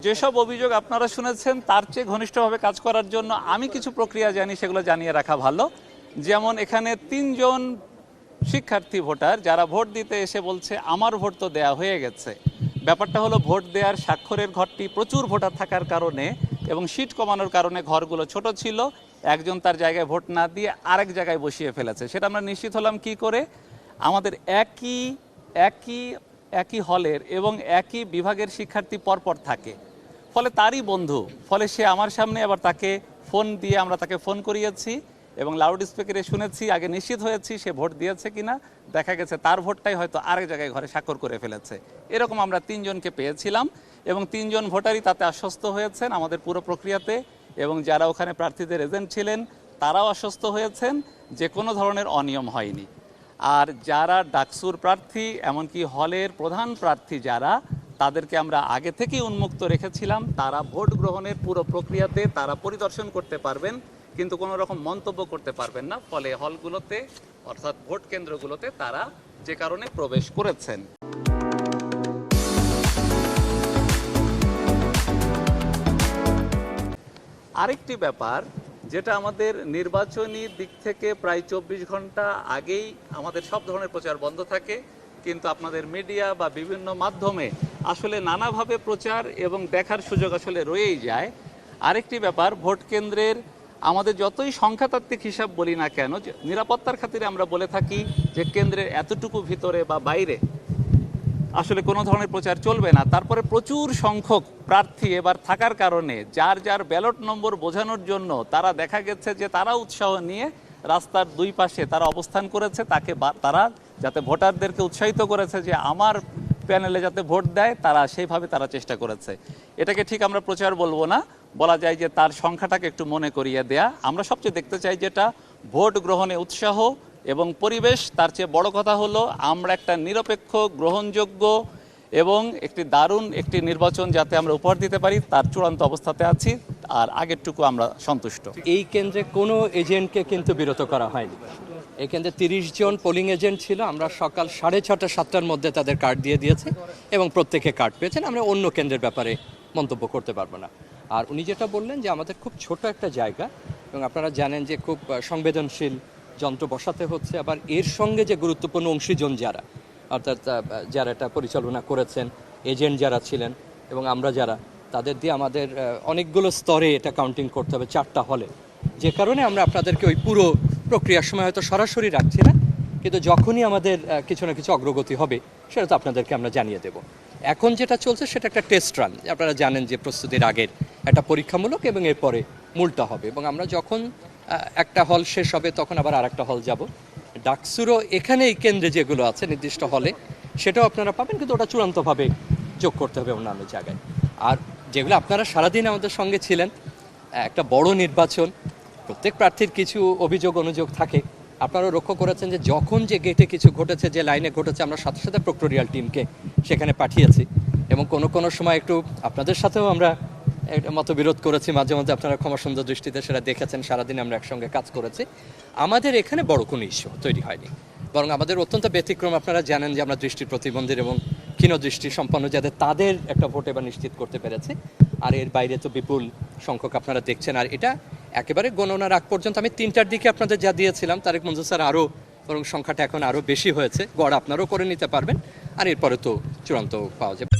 যেসব অভিযোগ আপনারা শুনেছেন তার চেয়ে ঘনিষ্ঠভাবে কাজ করার জন্য আমি কিছু প্রক্রিয়া জানি, সেগুলো জানিয়ে রাখা ভালো। যেমন এখানে ৩ জন শিক্ষার্থী ভোটার যারা ভোট দিতে এসে বলছে আমার ভোট তো দেয়া হয়ে গেছে। ব্যাপারটা হলো ভোট দেওয়ার স্বাক্ষরের ঘরটি প্রচুর ভোটার থাকার কারণে এবং সিট কমানোর কারণে ঘরগুলো ছোট ছিল, একজন তার জায়গায় ভোট না দিয়ে আরেক জায়গায় বসিয়ে ফেলেছে। সেটা আমরা নিশ্চিত হলাম কি করে, আমাদের একই একই একই হলের এবং একই বিভাগের শিক্ষার্থী পরপর থাকে, ফলে তারই বন্ধু, ফলে সে আমার সামনে আবার তাকে ফোন দিয়ে আমরা তাকে ফোন করিয়েছি এবং লাউড স্পিকারে শুনেছি, আগে নিশ্চিত হয়েছি সে ভোট দিয়েছে কিনা। দেখা গেছে তার ভোটটাই হয়তো আরেক জায়গায় ঘরে স্বাক্ষর করে ফেলেছে। এরকম আমরা ৩ জনকে পেয়েছিলাম এবং ৩ জন ভোটারই তাতে আশ্বস্ত হয়েছেন আমাদের পুরো প্রক্রিয়াতে, এবং যারা ওখানে প্রার্থীদের এজেন্ট ছিলেন তারাও আশ্বস্ত হয়েছেন যে কোনো ধরনের অনিয়ম হয়নি। আর যারা ডাকসুর প্রার্থী, এমনকি হলের প্রধান প্রার্থী যারা, তাদেরকে আমরা আগে থেকেই উন্মুক্ত রেখেছিলাম। তারা ভোট গ্রহণের পুরো প্রক্রিয়াতে তারা পরিদর্শন করতে পারবেন, কিন্তু কোনো রকম মন্তব্য করতে পারবেন না। ফলে হলগুলোতে অর্থাৎ ভোট কেন্দ্রগুলোতে তারা যে কারণে প্রবেশ করেছেন। আরেকটি ব্যাপার যেটা আমাদের নির্বাচনী দিক থেকে প্রায় ২৪ ঘন্টা আগেই আমাদের সব ধরনের প্রচার বন্ধ থাকে, কিন্তু আপনাদের মিডিয়া বা বিভিন্ন মাধ্যমে আসলে নানাভাবে প্রচার এবং দেখার সুযোগ আসলে রয়েই যায়। আরেকটি ব্যাপার, ভোট কেন্দ্রের আমাদের যতই সংখ্যাতাত্ত্বিক হিসাব বলি না কেন, নিরাপত্তার খাতিরে আমরা বলে থাকি যে কেন্দ্রের এতটুকু ভিতরে বা বাইরে আসলে কোনো ধরনের প্রচার চলবে না। তারপরে প্রচুর সংখ্যক প্রার্থী এবার থাকার কারণে যার যার ব্যালট নম্বর বোঝানোর জন্য তারা দেখা গেছে যে তারা উৎসাহ নিয়ে রাস্তার দুই পাশে তারা অবস্থান করেছে, তারা যাতে ভোটারদেরকে উৎসাহিত করেছে যে আমার প্যানেলে যাতে ভোট দেয়, তারা সেইভাবে তারা চেষ্টা করেছে। এটাকে ঠিক আমরা প্রচার বলবো না, বলা যায় যে তার সংখ্যাটাকে একটু মনে করিয়ে দেয়া। আমরা সবচেয়ে দেখতে চাই যেটা ভোট গ্রহণে উৎসাহ এবং পরিবেশ। তার চেয়ে বড় কথা হলো আমরা একটা নিরপেক্ষ, গ্রহণযোগ্য এবং একটি দারুণ একটি নির্বাচন যাতে আমরা উপহার দিতে পারি, তার চূড়ান্ত অবস্থাতে আছি। আর আগেরটুকু আমরা সন্তুষ্ট। এই কেন্দ্রে কোনো এজেন্টকে কিন্তু বিরত করা হয়নি। এই কেন্দ্রে ৩০ জন পোলিং এজেন্ট ছিল। আমরা সকাল 6:30 7টার মধ্যে তাদের কার্ড দিয়ে দিয়েছি এবং প্রত্যেকে কার্ড পেয়েছেন। আমরা অন্য কেন্দ্রের ব্যাপারে মন্তব্য করতে পারবো না। আর উনি যেটা বললেন যে আমাদের খুব ছোট একটা জায়গা এবং আপনারা জানেন যে খুব সংবেদনশীল যন্ত্র বসাতে হচ্ছে। আবার এর সঙ্গে যে গুরুত্বপূর্ণ অংশীজন যারা, অর্থাৎ যারা এটা পরিচালনা করেছেন, এজেন্ট যারা ছিলেন এবং আমরা যারা, তাদের দিয়ে আমাদের অনেকগুলো স্তরে এটা কাউন্টিং করতে হবে 4টা হলে। যে কারণে আমরা আপনাদেরকে ওই পুরো প্রক্রিয়ার সময় হয়তো সরাসরি রাখছি না, কিন্তু যখনই আমাদের কিছু না কিছু অগ্রগতি হবে সেটা তো আপনাদেরকে আমরা জানিয়ে দেব। এখন যেটা চলছে সেটা একটা টেস্ট রান। আপনারা জানেন যে প্রস্তুতির আগের একটা পরীক্ষামূলক এবং এরপরে মূলটা হবে, এবং আমরা যখন একটা হল শেষ হবে তখন আবার আরেকটা হল যাব। ডাকসুরও এখানে এই কেন্দ্রে যেগুলো আছে নির্দিষ্ট হলে সেটাও আপনারা পাবেন, কিন্তু ওটা চূড়ান্তভাবে যোগ করতে হবে অন্যান্য জায়গায়। আর যেগুলো আপনারা সারাদিন আমাদের সঙ্গে ছিলেন, একটা বড় নির্বাচন, প্রত্যেক প্রার্থীর কিছু অভিযোগ অনুযোগ থাকে। আপনারাও লক্ষ্য করেছেন যে যখন যে গেটে কিছু ঘটেছে, যে লাইনে ঘটেছে, আমরা সাথে সাথে প্রক্টোরিয়াল টিমকে সেখানে পাঠিয়েছি এবং কোনো সময় একটু আপনাদের সাথেও আমরা মতবিরোধ করেছি, মাঝে মধ্যে আপনারা ক্ষমা সুন্দর দৃষ্টিতে সেটা দেখেছেন। সারাদিন আমরা একসঙ্গে কাজ করেছি। আমাদের এখানে বড় কোনো ইস্যু তৈরি হয়নি, বরং আমাদের অত্যন্ত ব্যতিক্রম। আপনারা জানেন যে আমরা দৃষ্টি প্রতিবন্ধীর এবং ক্ষীণ দৃষ্টি সম্পন্ন যাদের, তাদের একটা ভোট এবার নিশ্চিত করতে পেরেছি। আর এর বাইরে তো বিপুল সংখ্যক আপনারা দেখছেন। আর এটা একেবারে গণনার আগ পর্যন্ত আমি 3টার দিকে আপনাদের যা দিয়েছিলাম, তারেক মঞ্জুর স্যার আরও, বরং সংখ্যাটা এখন আরও বেশি হয়েছে। গড় আপনারাও করে নিতে পারবেন, আর এরপরে তো চূড়ান্ত পাওয়া যাবে।